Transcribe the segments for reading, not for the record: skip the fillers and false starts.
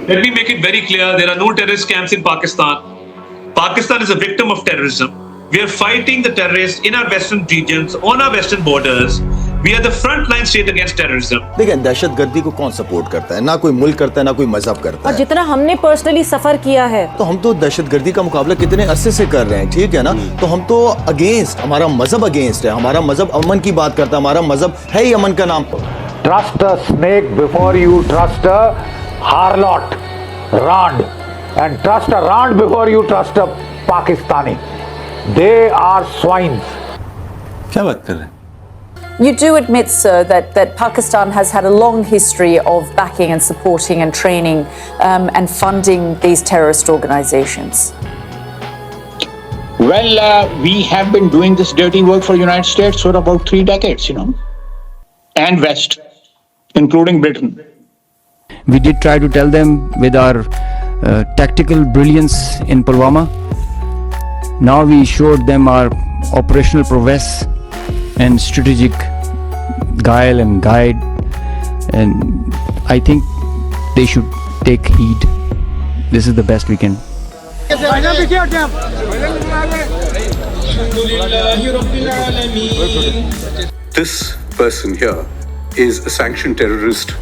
Let me make it very clear, there are no terrorist camps in Pakistan. Pakistan is a victim of terrorism. We are fighting the terrorists in our western regions, on our western borders. We are the front line state against terrorism. देखिए, दहशतगर्दी को कौन support करता है? ना कोई मुल्क करता है, ना कोई मजहब करता है। और जितना हमने पर्सनली सफर किया है, तो हम तो दहशतगर्दी का मुकाबला कितने अरसे से कर रहे हैं, ठीक है ना? तो हम तो अगेंस्ट, हमारा मजहब अगेंस्ट है, हमारा मजहब अमन की बात करता है, हमारा मजहब है ही अमन का नाम। Trust a snake before you trust a harlot, rand, and trust a rand before you trust a Pakistani. They are swines. क्या बात कर रहे हैं? you do admit, sir, that Pakistan has had a long history of backing and supporting and training and funding these terrorist organizations. Well, we have been doing this dirty work for the United States for about 3 decades, and West, including Britain. We did try to tell them with our tactical brilliance in Pulwama. Now we showed them our operational prowess and strategic guile and guide, and I think they should take heed. This is the best we can. This person here is a sanctioned terrorist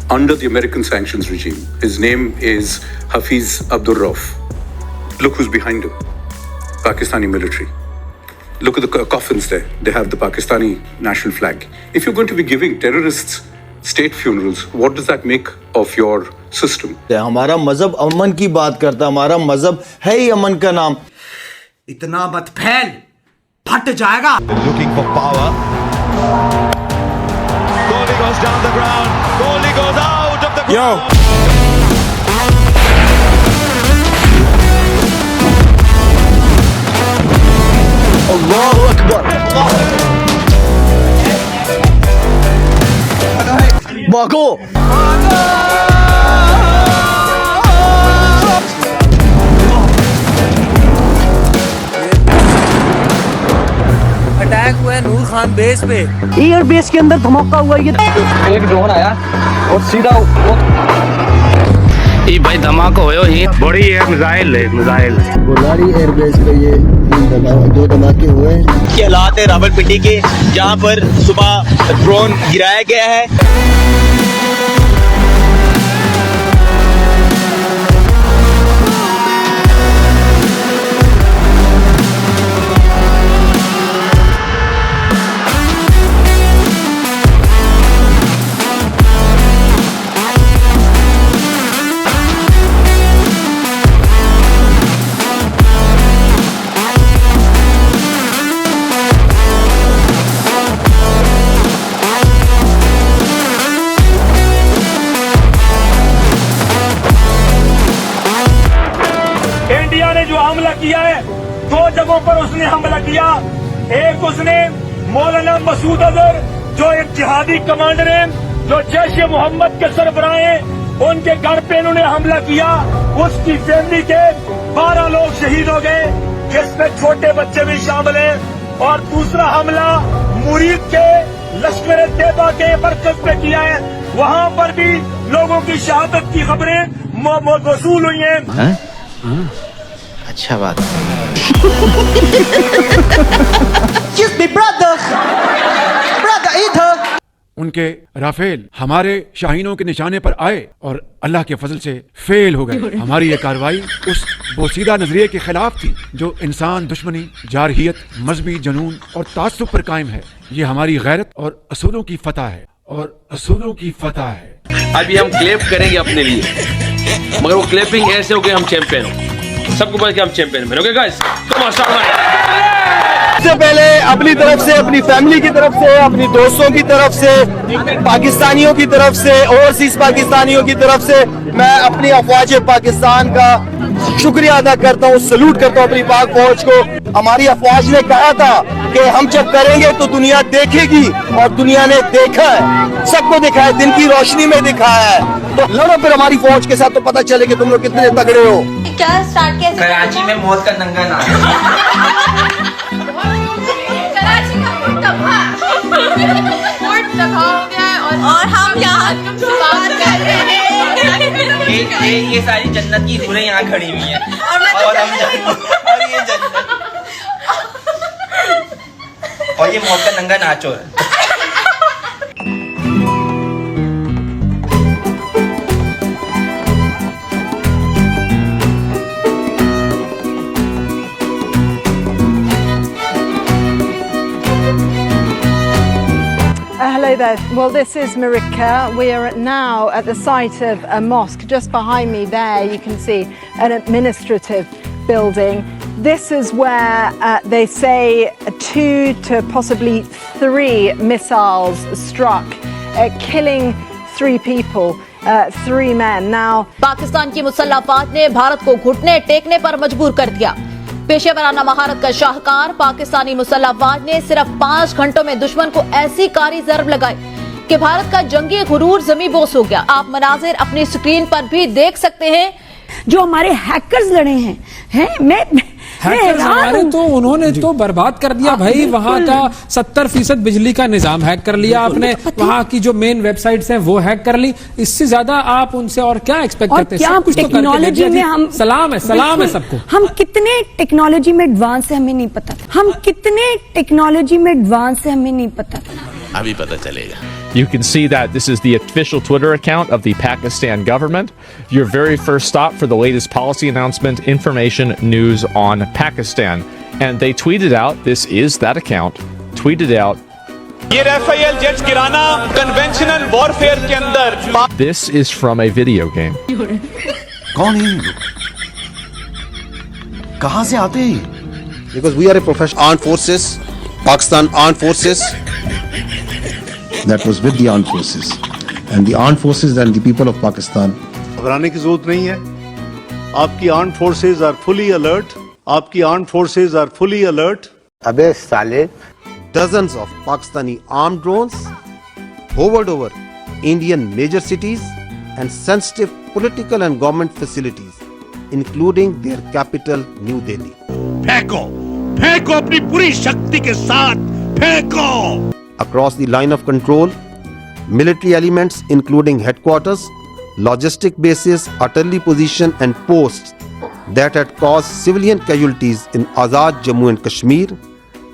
under the American sanctions regime. His name is Hafiz Abdur Rauf. Look who's behind him. Pakistani military. Look at the coffins there. They have the Pakistani national flag. If you're going to be giving terrorists state funerals, what does that make of your system? हमारा मजहब अमन की बात करता है, हमारा मजहब है ही अमन का नाम। इतना मत फैल, फट जाएगा। Looking for power. Kohli goes down the ground. Kohli goes out of the ground. अल्लाहु अकबर। भागो। अटैक हुआ है नूर खान बेस पे। एयर बेस के अंदर धमाका हुआ ये। एक ड्रोन आया और सीधा ये भाई धमाका होयो ही बड़ी है मिसाइल गोलारी एयरबेस पे ये 2 धमाके हुए हैं। ये हालात है रावलपिंडी के, जहां पर सुबह ड्रोन गिराया गया है। जो हमला किया है, 2 जगहों पर उसने हमला किया। एक उसने मौलाना मसूद अजहर, जो एक जिहादी कमांडर हैं, जो जैश मोहम्मद के सरबराह हैं, उनके घर पे इन्होंने हमला किया। उसकी फैमिली के 12 लोग शहीद हो गए, जिसमें छोटे बच्चे भी शामिल हैं। और दूसरा हमला मुरीद के लश्कर तैयबा के मरकज पे किया है, वहां पर भी लोगों की शहादत की खबरें वसूल हुई हैं। अच्छा बात। उनके राफेल हमारे शाहीनों के निशाने पर आए और अल्लाह के फजल से फेल हो गए। हमारी ये कार्रवाई उस बोसीदा नजरिए के खिलाफ थी जो इंसान दुश्मनी, जारहियत, मजहबी जनून और तासुब पर कायम है। ये हमारी गैरत और असूलों की फतह है। अभी हम क्लेप करेंगे अपने लिए, मगर वो क्लेपिंग ऐसे हो कि हम चैंपियन हो। सबको पता कि हम चैंपियन बने। Okay guys, come on start. सबसे पहले अपनी तरफ से, अपनी फैमिली की तरफ से, अपनी दोस्तों की तरफ से, पाकिस्तानियों की तरफ से, ओवरसीज पाकिस्तानियों की तरफ से मैं अपनी अफवाज पाकिस्तान का शुक्रिया अदा करता हूँ, सलूट करता हूँ अपनी पाक फौज को। हमारी अफवाज ने कहा था कि हम जब करेंगे तो दुनिया देखेगी, और दुनिया ने देखा है, सबको देखा है, दिन की रोशनी में दिखाया है। तो लड़ो फिर हमारी फौज के साथ, तो पता चले कि तुम लोग कितने तगड़े हो। क्या स्टार्ट कैसे? कराची में मौत का दंगा ना कराची का फोर्ट तबाह हो गया है और हम यहाँ बात कर रहे हैं। ये सारी जन्नत की हूरें यहाँ खड़ी हुई हैं और हम और ये जन्नत और ये मौत का नंगा नाचो है। Hello there. Well, this is Marika. We are now at the site of a mosque. Just behind me there, you can see an administrative building. This is where they say 2 to possibly 3 missiles struck, killing 3 people, 3 men. Now, Pakistan की मुसल्लह अफवाज ने भारत को घुटने टेकने पर मजबूर कर दिया। पेशेवराना महारत का शाहकार पाकिस्तानी मुसल्लह अफवाज ने सिर्फ 5 घंटों में दुश्मन को ऐसी कारी जरब लगाई कि भारत का जंगी गुरूर जमी बोस हो गया। आप मनाजिर अपनी स्क्रीन पर भी देख सकते हैं। जो हमारे हैकर्स लड़े हैं मैं हमारे तो उन्होंने तो बर्बाद कर दिया भाई। वहां का 70% बिजली का निजाम हैक कर लिया आपने, वहां की जो मेन वेबसाइट्स हैं वो हैक कर ली। इससे ज्यादा आप उनसे और क्या एक्सपेक्ट करते हैं? कुछ टेक्नोलॉजी में हम सलाम है सबको। हम कितने टेक्नोलॉजी में एडवांस है हमें नहीं पता। अभी पता चलेगा। You can see that this is the official Twitter account of the Pakistan government. Your very first stop for the latest policy announcement, information, news on Pakistan. And they tweeted out, this is that account, tweeted out, ये Rafale jets गिराना conventional warfare के अंदर। This is from a video game. कौन है ये लोग? कहां से आते हैं? Because we are a professional armed forces, Pakistan armed forces. That was with the armed forces and the armed forces and the people of Pakistan. घबराने की जरूरत नहीं है। आपकी armed forces are fully alert. आपकी armed forces are fully alert. अबे साले! Dozens of Pakistani armed drones hovered over Indian major cities and sensitive political and government facilities, including their capital, New Delhi. फेंको अपनी पूरी शक्ति के साथ फेंको। Across the line of control, military elements including headquarters, logistic bases, artillery position and posts that had caused civilian casualties in Azad Jammu and Kashmir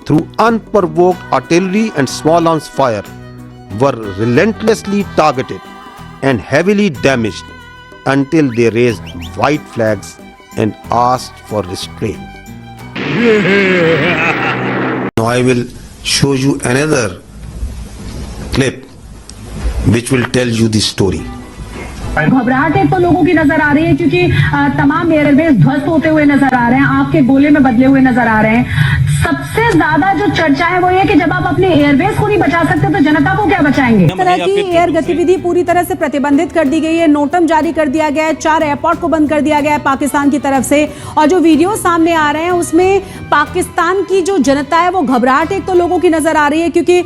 through unprovoked artillery and small arms fire were relentlessly targeted and heavily damaged until they raised white flags and asked for restraint. Now I will show you another clip which will tell you the story. घबराहट तो लोगों की नजर आ रही है क्योंकि तमाम airbase ध्वस्त होते हुए नजर आ रहे हैं, आग के गोले में बदले हुए नजर आ रहे हैं। सबसे ज्यादा जो चर्चा है वो ये कि जब आप अपने एयरबेस को नहीं बचा सकते तो जनता को क्या बचाएंगे? इस तरह की एयर गतिविधि पूरी तरह से प्रतिबंधित कर दी गई है। नोटम जारी कर दिया गया है। 4 एयरपोर्ट को बंद कर दिया गया है पाकिस्तान की तरफ से। और जो वीडियो सामने आ रहे हैं उसमें पाकिस्तान की जो जनता है वो घबराहट एक तो लोगों की नजर आ रही है क्योंकि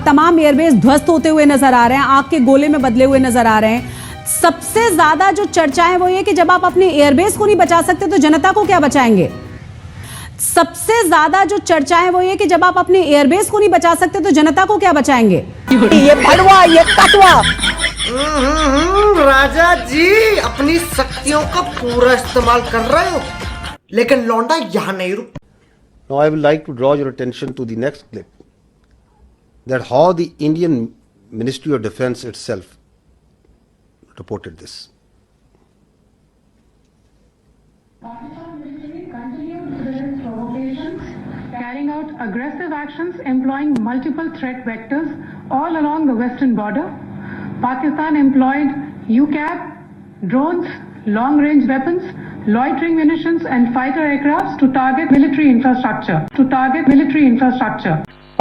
तमाम एयरबेस ध्वस्त होते हुए नजर आ रहे हैं, आग के गोले में बदले हुए नजर आ रहे हैं। सबसे ज्यादा जो चर्चा है वो ये कि जब आप अपने एयरबेस को नहीं बचा सकते तो जनता को क्या बचाएंगे? सबसे ज्यादा जो चर्चा है वो ये कि जब आप अपने एयरबेस को नहीं बचा सकते तो जनता को क्या बचाएंगे? ये भड़वा, ये कटवा। राजा जी अपनी शक्तियों का पूरा इस्तेमाल कर रहे हो, लेकिन लौंडा यहाँ नहीं रुक। Now I would like to draw your attention to the next clip, that how the Indian Ministry of Defence itself reported this. Carrying out aggressive actions employing multiple threat vectors all along the western border. Pakistan employed UCAP, drones, long-range weapons, loitering munitions and fighter aircrafts to target military infrastructure.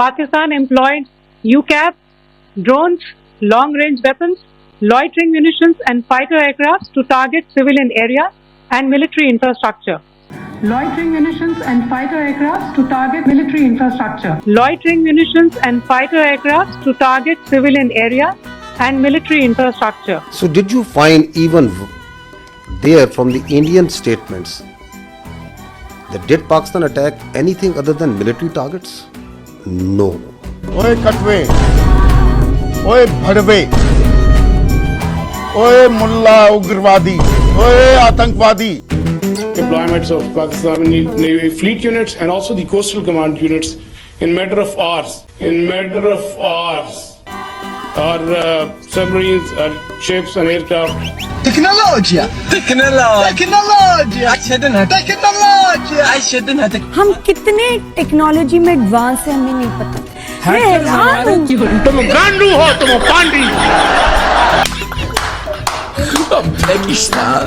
Pakistan employed UCAP, drones, long-range weapons, loitering munitions and fighter aircrafts to target civilian areas and military infrastructure. Loitering munitions and fighter aircrafts to target military infrastructure. Loitering munitions and fighter aircrafts to target civilian areas and military infrastructure. So did you find even there from the Indian statements that did Pakistan attack anything other than military targets? No. ओए cutaway, ओए भड़वे, ओए मुल्ला उग्रवादी, ओए आतंकवादी. Deployments of Pakistani Navy fleet units and also the coastal command units in matter of hours. Our submarines, our ships and aircraft. Tecnologia. हम कितने technology में advance है हमें नहीं पता. मैं हैरान हूं. तुम गांडू हो, तुम पांडी. Pakistan.